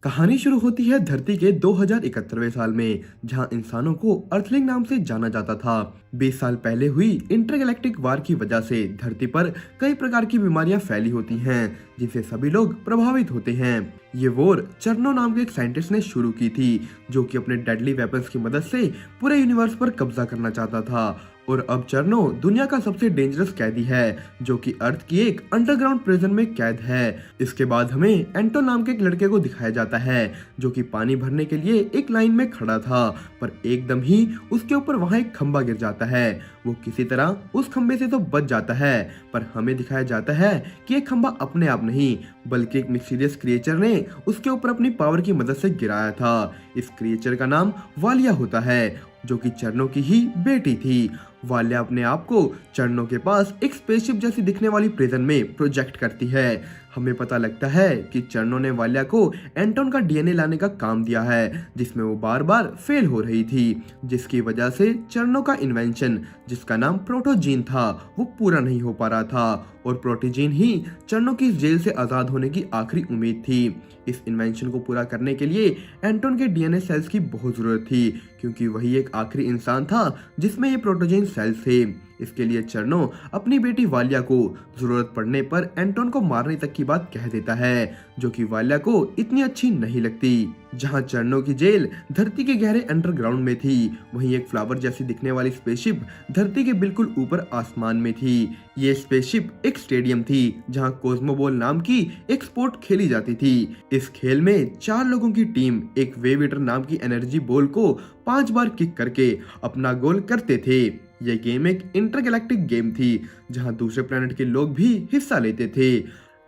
कहानी शुरू होती है धरती के 2071वें साल में, जहां इंसानों को अर्थलिंग नाम से जाना जाता था। 20 साल पहले हुई इंटरगैलेक्टिक वार की वजह से धरती पर कई प्रकार की बीमारियां फैली होती हैं, जिनसे सभी लोग प्रभावित होते हैं। ये वॉर चर्नो नाम के एक साइंटिस्ट ने शुरू की थी, जो कि अपने डेडली वेपन्स की मदद से पूरे यूनिवर्स पर कब्जा करना चाहता था। और अब चर्नो दुनिया का सबसे डेंजरस कैदी है, जो कि अर्थ की एक अंडरग्राउंड प्रिजन में कैद है। इसके बाद हमें एंटो नाम के एक लड़के को दिखाया जाता है, जो कि पानी भरने के लिए एक लाइन में खड़ा था, पर एकदम ही उसके ऊपर वहां एक खंबा गिर जाता है। वो किसी तरह उस खंबे से तो बच जाता है, पर हमें दिखाया जाता है कि ये खंबा अपने आप नहीं, बल्कि एक मिस्टीरियस क्रिएचर ने उसके ऊपर अपनी पावर की मदद से गिराया था। इस क्रिएचर का नाम वालिया होता है, जो कि चर्नो की ही बेटी थी। वालिया अपने आप को चर्नो के पास एक स्पेसशिप जैसी दिखने वाली प्रिजन में प्रोजेक्ट करती है। हमें पता लगता है कि चर्नो ने वालिया को एंटोन का डीएनए लाने का काम दिया है, जिसमें वो बार बार फेल हो रही थी, जिसकी वजह से चर्नो का इन्वेंशन, जिसका नाम प्रोटोजीन था, वो पूरा नहीं हो पा रहा था। और प्रोटोजीन ही चर्नो की इस जेल से आजाद होने की आखिरी उम्मीद थी। इस इन्वेंशन को पूरा करने के लिए एंटोन के डीएनए सेल्स की बहुत जरूरत थी, क्योंकि वही एक आखिरी इंसान था जिसमें ये प्रोटोजीन सेल्स थे। इसके लिए चर्नो अपनी बेटी वालिया को जरूरत पड़ने पर एंटोन को मारने तक की बात कह देता है, जो कि वालिया को इतनी अच्छी नहीं लगती। जहां चर्नो की जेल धरती के गहरे अंडरग्राउंड में थी, वहीं एक फ्लावर जैसी दिखने वाली स्पेसशिप धरती के बिल्कुल ऊपर आसमान में थी। ये स्पेसशिप एक स्टेडियम थी, जहां कोस्मोबॉल नाम की एक स्पोर्ट खेली जाती थी। इस खेल में 4 लोगों की टीम एक वेव ईटर नाम की एनर्जी बॉल को 5 बार किक करके अपना गोल करते थे। यह गेम एक इंटरगैलेक्टिक गेम थी, जहां दूसरे प्लेनेट के लोग भी हिस्सा लेते थे।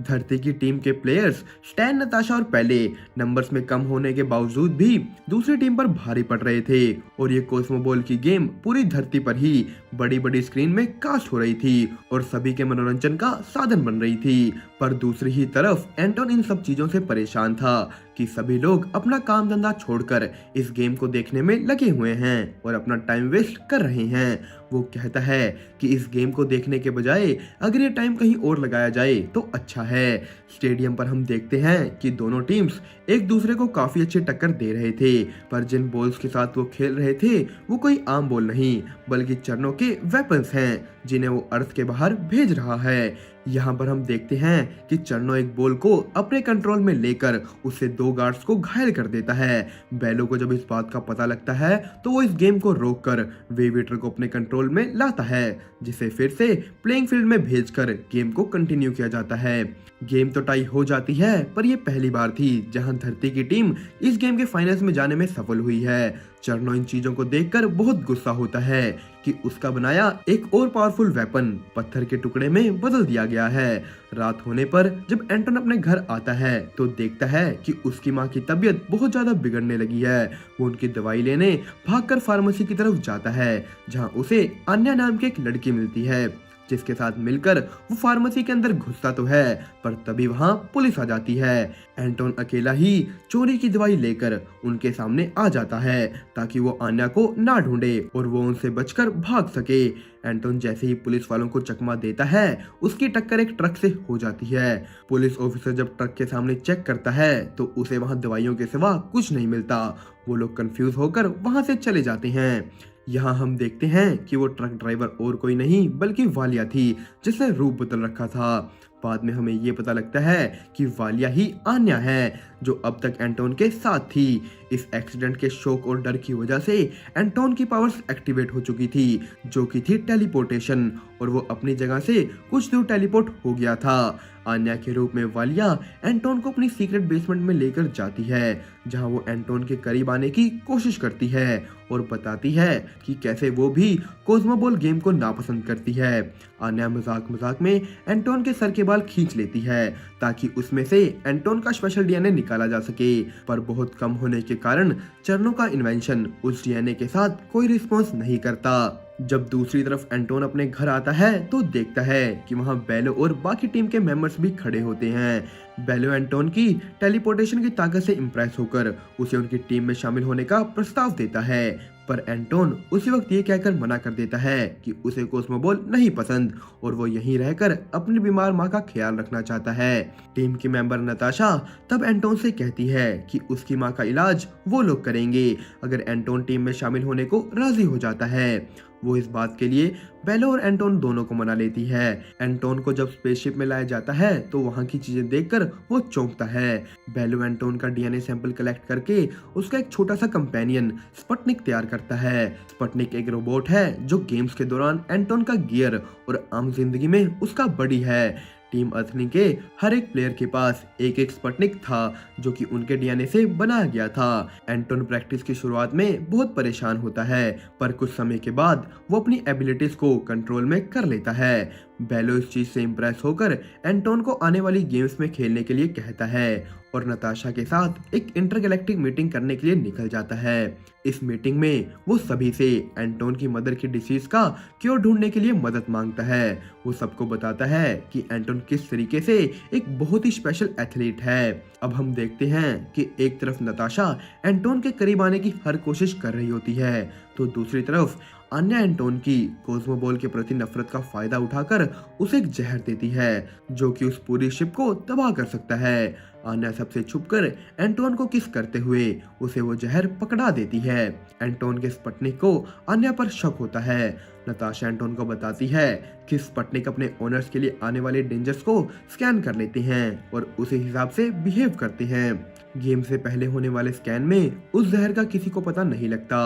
धरती की टीम के प्लेयर्स स्टैन, नताशा और पेले नंबर्स में कम होने के बावजूद भी दूसरी टीम पर भारी पड़ रहे थे, और ये कोस्मोबॉल की गेम पूरी धरती पर ही बड़ी बड़ी स्क्रीन में कास्ट हो रही थी और सभी के मनोरंजन का साधन बन रही थी। पर दूसरी ही तरफ एंटोन इन सब चीजों से परेशान था कि सभी लोग अपना काम धंधा छोड़कर इस गेम को देखने में लगे हुए हैं और अपना टाइम वेस्ट कर रहे हैं। वो कहता है कि इस गेम को देखने के बजाय अगर ये टाइम कहीं और लगाया जाए तो अच्छा है। स्टेडियम पर हम देखते हैं कि दोनों टीम्स एक दूसरे को काफी अच्छी टक्कर दे रहे थे, पर जिन बॉल्स के साथ वो खेल रहे थे वो कोई आम बॉल नहीं, बल्कि चर्नो के वेपन्स हैं, जिन्हें वो अर्थ के बाहर भेज रहा है। यहाँ पर हम देखते हैं कि चर्नो एक बॉल को अपने कंट्रोल में लेकर उससे 2 गार्ड्स को घायल कर देता है। बेलो को जब इस बात का पता लगता है तो वो इस गेम को रोककर वेव ईटर को अपने कंट्रोल में लाता है, जिसे फिर से प्लेइंग फील्ड में भेजकर गेम को कंटिन्यू किया जाता है। गेम तो टाई हो जाती है, पर यह पहली बार थी जहां धरती की टीम इस गेम के फाइनल्स में जाने में सफल हुई है। चर्नो इन चीजों को देखकर बहुत गुस्सा होता है कि उसका बनाया एक और पावरफुल वेपन पत्थर के टुकड़े में बदल दिया गया है। रात होने पर जब एंटोन अपने घर आता है तो देखता है कि उसकी माँ की तबीयत बहुत ज्यादा बिगड़ने लगी है। वो उनकी दवाई लेने भागकर फार्मेसी की तरफ जाता है, जहाँ उसे अन्या नाम की एक लड़की मिलती है, जिसके साथ मिलकर वो फार्मेसी के अंदर घुसता तो है, पर तभी वहां पुलिस आ जाती है। एंटोन अकेला ही चोरी की दवाई लेकर उनके सामने आ जाता है, ताकि वो आन्या को ना ढूंढे और वो उनसे बचकर भाग सके। एंटोन जैसे ही पुलिस वालों को चकमा देता है, उसकी टक्कर एक ट्रक से हो जाती है। पुलिस ऑफिसर जब ट्रक के सामने चेक करता है तो उसे वहां दवाइयों के सिवा कुछ नहीं मिलता। वो लोग कंफ्यूज होकर वहां से चले जाते हैं। यहाँ हम देखते हैं कि वो ट्रक ड्राइवर और कोई नहीं बल्कि वालिया थी, जिसने रूप बदल रखा था। बाद में हमें ये पता लगता है कि वालिया ही आन्या है, जो अब तक एंटोन के साथ थी। इस एक्सीडेंट के शौक और डर की वजह से एंटोन की पावर्स एक्टिवेट हो चुकी थी, जो कि थी टेलीपोर्टेशन, और वो अपनी जगह से कुछ दूर टेलीपोर्ट हो गया था। आन्या के रूप में वालिया एंटोन को अपनी सीक्रेट बेसमेंट में लेकर जाती है, जहां वो एंटोन के करीब आने की कोशिश करती है और बताती है कि कैसे वो भी कोस्मोबॉल गेम को नापसंद करती है। आन्या मजाक मजाक में एंटोन के सर के बाल खींच लेती है, ताकि उसमें से एंटोन का स्पेशल डीएनए निकाला जा सके, पर बहुत कम होने के कारण चर्नो का इन्वेंशन उस डीएनए के साथ कोई रिस्पॉन्स नहीं करता। जब दूसरी तरफ एंटोन अपने घर आता है तो देखता है कि वहाँ बेलो और बाकी टीम के मेंबर्स भी खड़े होते हैं। बेलो एंटोन की टेलीपोर्टेशन की ताकत से इम्प्रेस होकर उसे उनकी टीम में शामिल होने का प्रस्ताव देता है, पर एंटोन उसी वक्त ये कहकर मना कर देता है कि उसे कोस्मोबॉल नहीं पसंद और वो यहीं रहकर अपनी बीमार माँ का ख्याल रखना चाहता है। टीम की मेंबर नताशा तब एंटोन से कहती है कि उसकी माँ का इलाज वो लोग करेंगे अगर एंटोन टीम में शामिल होने को राजी हो जाता है। वो इस बात के लिए बेलो और एंटोन दोनों को मना लेती है। एंटोन को जब स्पेसशिप में लाया जाता है तो वहाँ की चीजें देखकर वो चौंकता है। बेलो एंटोन का डीएनए सैंपल कलेक्ट करके उसका एक छोटा सा कंपेनियन स्पटनिक तैयार करता है। स्पटनिक एक रोबोट है जो गेम्स के दौरान एंटोन का गियर और आम जिंदगी में उसका बडी है। टीम अर्थलिंग के हर एक प्लेयर के पास एक एक स्पटनिक था जो कि उनके डीएनए से बनाया गया था। एंटोन प्रैक्टिस की शुरुआत में बहुत परेशान होता है, पर कुछ समय के बाद वो अपनी एबिलिटीज को कंट्रोल में कर लेता है। बेलो इस चीज से इम्प्रेस होकर एंटोन को आने वाली गेम्स में खेलने के लिए कहता है और नताशा के साथ एक इंटरगैलेक्टिक मीटिंग करने के लिए निकल जाता है। इस मीटिंग में वो सभी से एंटोन की मदर की डिसीज का क्योर ढूंढने के लिए मदद मांगता है। वो सबको बताता है कि एंटोन किस तरीके से एक बहुत ही स्पेशल एथलीट है। अब हम देखते हैं कि एक तरफ नताशा एंटोन के करीब आने की हर कोशिश कर रही होती है तो दूसरी तरफ अन्य एंटोन की कोस्मोबॉल के प्रति नफरत का फायदा उठाकर उसे एक जहर देती है जो कि उस पूरी शिप को तबाह कर सकता है। आन्या सबसे छुपकर एंटोन को किस करते हुए उसे वो जहर पकड़ा देती है। एंटोन के स्पटनिक को आन्या पर शक होता है। नताशा एंटोन को बताती है कि स्पटनिक अपने ओनर्स के लिए आने वाले डेंजर्स को स्कैन कर लेते हैं और उसी हिसाब से बिहेव करते हैं। गेम से पहले होने वाले स्कैन में उस जहर का किसी को पता नहीं लगता।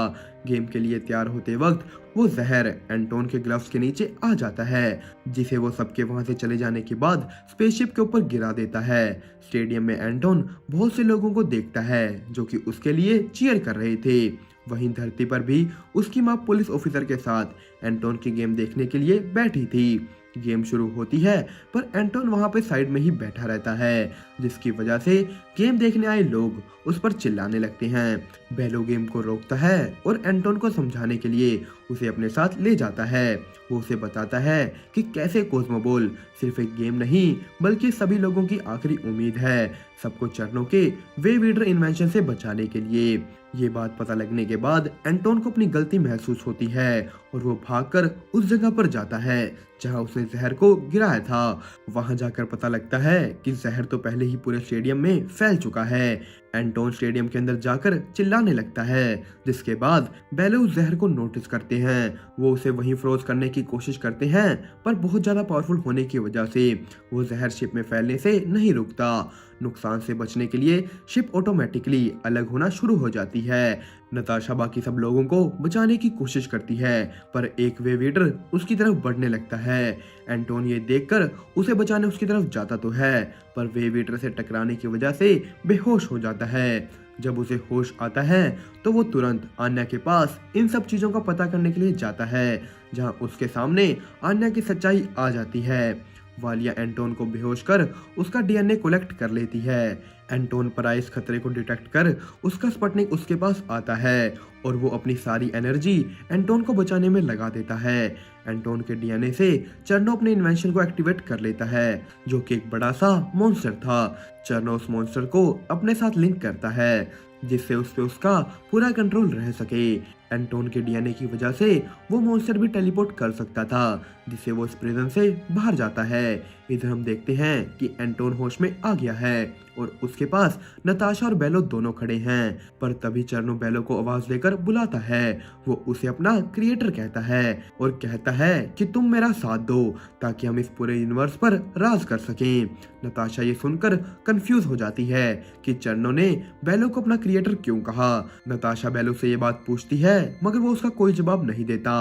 गेम के लिए तैयार होते वक्त वो जहर एंटोन के ग्लव्स के नीचे आ जाता है जिसे वो सबके वहां से चले जाने के बाद स्पेसशिप के ऊपर गिरा देता है। स्टेडियम में एंटोन बहुत से लोगों को देखता है जो कि उसके लिए चीयर कर रहे थे। वहीं धरती पर भी उसकी माँ पुलिस ऑफिसर के साथ एंटोन की गेम देखने के लिए बैठी थी। गेम शुरू होती है पर एंटोन वहां पे साइड में ही बैठा रहता है जिसकी वजह से गेम देखने आए लोग उस पर चिल्लाने लगते हैं। बेलो गेम को रोकता है और एंटोन को समझाने के लिए उसे अपने साथ ले जाता है। वो उसे बताता है कि कैसे कोस्मोबॉल सिर्फ एक गेम नहीं बल्कि सभी लोगों की आखिरी उम्मीद है, सबको चरणों के वेव ईटर इन्वेंशन से बचाने के लिए। ये बात पता लगने के बाद एंटोन को अपनी गलती महसूस होती है और वो भागकर उस जगह पर जाता है जहां उसने जहर को गिराया था। वहां जाकर पता लगता है कि जहर तो पहले ही पूरे स्टेडियम में फैल चुका है। एंटोन स्टेडियम के अंदर जाकर चिल्लाने लगता है जिसके बाद बेलो उस जहर को नोटिस करते हैं। वो उसे वहीं फ्रोज करने की कोशिश करते हैं पर बहुत ज्यादा पावरफुल होने की वजह से वो जहर शिप में फैलने से नहीं रुकता। नुकसान से बचने के लिए शिप ऑटोमेटिकली अलग होना शुरू हो जाती है। नताशा बाकी सब लोगों को बचाने की कोशिश करती है पर एक वेव ईटर उसकी तरफ बढ़ने लगता है। एंटोन ये देखकर उसे बचाने उसकी तरफ जाता तो है पर वेव ईटर से टकराने की वजह से बेहोश हो जाता है। जब उसे होश आता है तो वो तुरंत आन्या के पास इन सब चीजों का पता करने के लिए जाता है जहां उसके सामने आन्या की सच्चाई आ जाती है। वालिया एंटोन को बेहोश कर उसका डीएनए कलेक्ट कर लेती है। एंटोन पर आए इस खतरे को डिटेक्ट कर उसका स्पटनिक उसके पास आता है और वो अपनी सारी एनर्जी एंटोन को बचाने में लगा देता है। एंटोन के डीएनए से चर्नो अपने इन्वेंशन को एक्टिवेट कर लेता है जो कि एक बड़ा सा मॉन्स्टर था। चर्नो उस मॉन्स्टर को अपने साथ लिंक करता है जिससे उस पे उसका पूरा कंट्रोल रह सके। एंटोन के डीएनए की वजह से वो मॉन्स्टर भी टेलीपोर्ट कर सकता था जिससे वो इस प्रिजन से बाहर जाता है। इधर हम देखते हैं कि एंटोन होश में आ गया है और उसके पास नताशा और बेलो दोनों खड़े हैं पर तभी चर्नो बेलो को आवाज देकर बुलाता है। वो उसे अपना क्रिएटर कहता है और कहता है कि तुम मेरा साथ दो ताकि हम इस पूरे यूनिवर्स पर राज कर सकें। नताशा ये सुनकर कंफ्यूज हो जाती है कि चर्नो ने बेलो को अपना क्रिएटर क्यों कहा। नताशा बेलो से ये बात पूछती है मगर वो उसका कोई जवाब नहीं देता।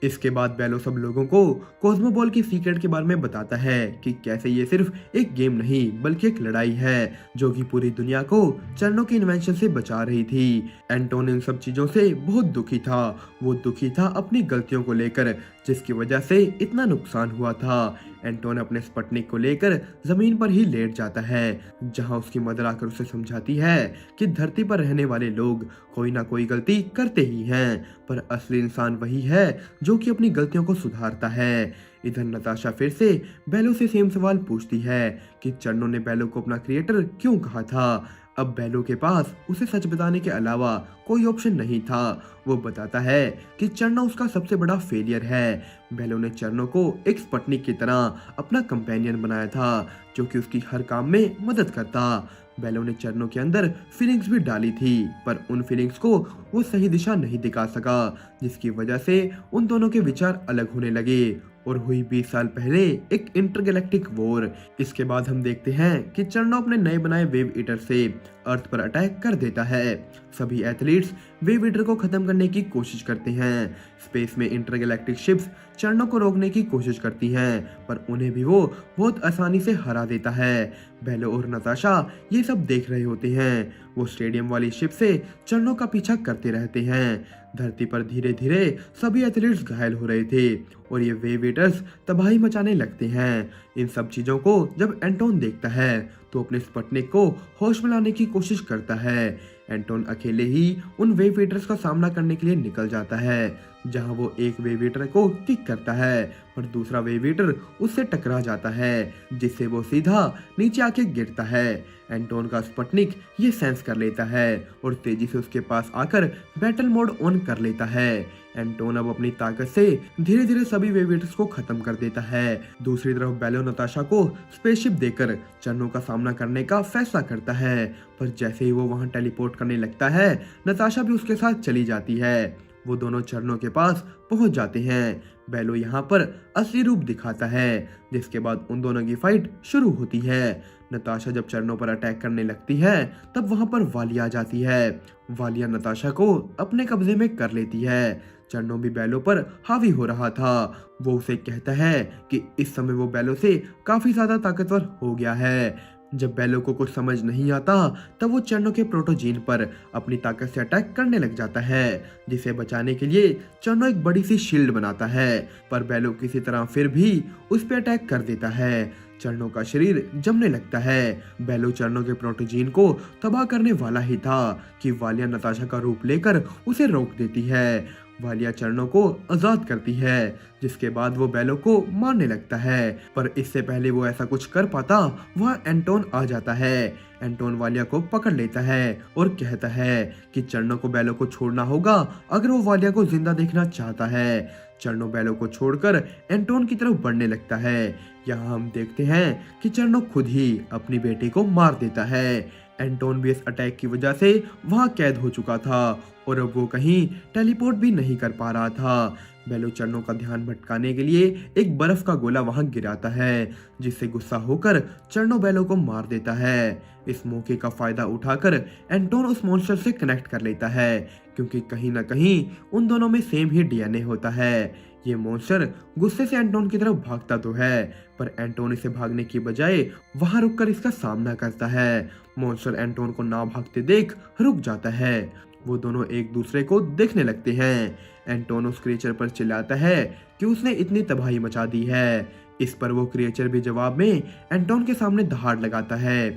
इसके बाद बेलो सब लोगों को कोस्मोबॉल की सीक्रेट के बारे में बताता है कि कैसे ये सिर्फ एक गेम नहीं बल्कि एक लड़ाई है जो कि पूरी दुनिया को चर्नो के इन्वेंशन से बचा रही थी। एंटोन इन सब चीजों से बहुत दुखी था। वो दुखी था अपनी गलतियों को लेकर जिसकी वजह से इतना नुकसान हुआ था। एंटोन अपने स्पुतनिक को लेकर जमीन पर ही लेट जाता है, जहां उसकी मदर आकर उसे समझाती है कि धरती पर रहने वाले लोग कोई ना कोई गलती करते ही हैं, पर असली इंसान वही है जो कि अपनी गलतियों को सुधारता है। इधर नताशा फिर से बेलो से सेम सवाल पूछती है कि चर्नो ने बेलो को अपना क्रिएटर क्यों कहा था। अब बेलो के पास उसे सच बताने के अलावा कोई ऑप्शन नहीं था। वो बताता है कि चर्नो उसका सबसे बड़ा फेलियर है। बेलो ने चर्नो को एक स्पुतनिक की तरह अपना कंपेनियन बनाया था, जो कि उसकी हर काम में मदद करता। बेलो ने चर्नो के अंदर फीलिंग्स भी डाली थी, पर उन फीलिंग्स को वो सही दिशा नहीं दिखा सका, जिसकी वजह से उन दोनों के विचार अलग होने लगे और हुई 20 साल पहले एक इंटरगैलेक्टिक वॉर। इसके बाद हम देखते हैं कि चर्नो अपने नए बनाए वेव ईटर से अर्थ पर अटैक कर देता है। सभी एथलीट्स वेव ईटर को खत्म करने की कोशिश करते हैं। स्पेस में इंटरगैलेक्टिक शिप्स चर्नो को रोकने की कोशिश करती हैं, पर उन्हें भी वो बहुत आसानी से हरा देता है। बेलो और नताशा ये सब देख रहे होते हैं। वो स्टेडियम वाली शिप से चर्नो का पीछा करते रहते हैं। धरती पर धीरे धीरे सभी एथलीट्स घायल हो रहे थे और ये वेव ईटर्स तबाही मचाने लगते हैं। इन सब चीजों को जब एंटोन देखता है तो अपने स्पुतनिक को होश में लाने की कोशिश करता है। एंटोन अकेले ही उन वेव ईटर्स का सामना करने के लिए निकल जाता है, जहां वो एक वेव ईटर को किक करता है और दूसरा वेव ईटर उससे टकरा जाता है, जिससे वो सीधा नीचे आके गिरता है। एंटोन का स्पुतनिक ये सेंस कर लेता है और तेजी से उसके पास आकर बैटल मोड ऑन कर लेता है। एंटोन अब अपनी ताकत से धीरे धीरे सभी वेव ईटर्स को खत्म कर देता है। दूसरी तरफ बेलो नताशा को स्पेसशिप देकर चर्नो का सामना करने का फैसला करता है, पर जैसे ही वो वहां टेलीपोर्ट करने लगता है, नताशा भी उसके साथ चली जाती है। वो दोनों चर्नो के पास पहुंच जाते हैं। बेलो यहाँ पर असली रूप दिखाता है, जिसके बाद उन दोनों की फाइट शुरू होती है। नताशा जब चर्नो पर अटैक करने लगती है, तब वहां पर वालिया आ जाती है। वालिया नताशा को अपने कब्जे में कर लेती है। चर्नो भी बेलो पर हावी हो रहा था। वो उसे कहता है कि इस समय वो बेलो से काफी ज्यादा ताकतवर हो गया है। जब बेलो को कुछ समझ नहीं आता, तब वो चर्नो के प्रोटोजीन पर अपनी ताकत से अटैक करने लग जाता है, जिसे बचाने के लिए चर्नो एक बड़ी सी शील्ड बनाता है, पर बेलो किसी तरह फिर भी उस पर अटैक कर देता है। चर्नो का शरीर जमने लगता है। बेलो चर्नो के प्रोटोजीन को तबाह करने वाला ही था कि वालिया नताशा का रूप लेकर उसे रोक देती है। वालिया चर्नो को आजाद करती है, जिसके बाद वो बेलो को मारने लगता है, पर इससे पहले वो ऐसा कुछ कर पाता, वहाँ एंटोन आ जाता है। एंटोन वालिया को पकड़ लेता है और कहता है कि चर्नो को बेलो को छोड़ना होगा अगर वो वालिया को जिंदा देखना चाहता है। चर्नो बेलो को छोड़कर एंटोन की तरफ बढ़ने लगता है। यहाँ हम देखते हैं कि चर्नो खुद ही अपनी बेटी को मार देता है। एंटोन भी इस अटैक की वजह से वहाँ कैद हो चुका था और अब वो कहीं टेलीपोर्ट भी नहीं कर पा रहा था। बेलो चर्नो का ध्यान भटकाने के लिए एक बर्फ का गोला वहां गिराता है, जिससे गुस्सा होकर चर्नो बेलो को मार देता है। इस मौके का फायदा उठाकर एंटोन उस मॉन्स्टर से कनेक्ट कर लेता है, क्योंकि कहीं ना कहीं उन दोनों में सेम ही डीएनए होता है। ये मॉन्स्टर गुस्से से एंटोन की तरफ भागता तो है, पर एंटोन इसे भागने की बजाय वहां रुककर इसका सामना करता है। मॉन्स्टर एंटोन को ना भागते देख रुक जाता है। वो दोनों एक दूसरे को देखने लगते हैं। एंटोन उस क्रिएचर पर चिल्लाता है कि उसने इतनी तबाही मचा दी है। इस पर वो क्रिएचर भी जवाब में एंटोन के सामने दहाड़ लगाता है।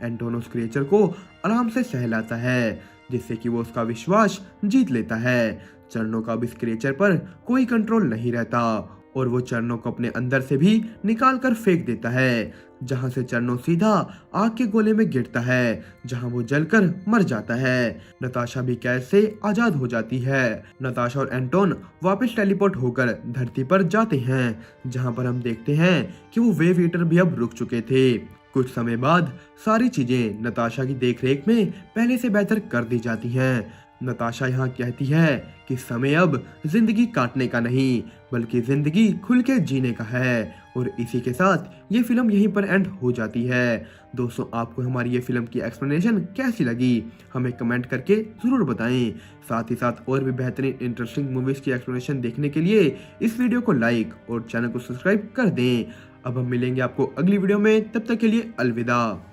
एंटोन उस क्रिएचर को आराम से सहलाता है, जिससे कि वो उसका विश्वास जीत लेता है। चर्नो का अब इस क्रिएचर पर कोई कंट्रोल नहीं रहता और वो चर्नो को अपने अंदर से भी निकाल कर फेंक देता है, जहां से चर्नो सीधा आग के गोले में गिरता है, जहां वो जलकर मर जाता है। नताशा भी कैद से आजाद हो जाती है। नताशा और एंटोन वापस टेलीपोर्ट होकर धरती पर जाते हैं, जहां पर हम देखते हैं कि वो वेव ईटर भी अब रुक चुके थे। कुछ समय बाद सारी चीजें नताशा की देखरेख में पहले से बेहतर कर दी जाती हैं। नताशा यहाँ कहती है कि समय अब जिंदगी काटने का नहीं, बल्कि जिंदगी खुल के जीने का है। और इसी के साथ ये फिल्म यहीं पर एंड हो जाती है। दोस्तों, आपको हमारी ये फिल्म की एक्सप्लेनेशन कैसी लगी हमें कमेंट करके जरूर बताएं। साथ ही साथ और भी बेहतरीन इंटरेस्टिंग मूवीज की एक्सप्लेनेशन देखने के लिए इस वीडियो को लाइक और चैनल को सब्सक्राइब कर दें। अब हम मिलेंगे आपको अगली वीडियो में, तब तक के लिए अलविदा।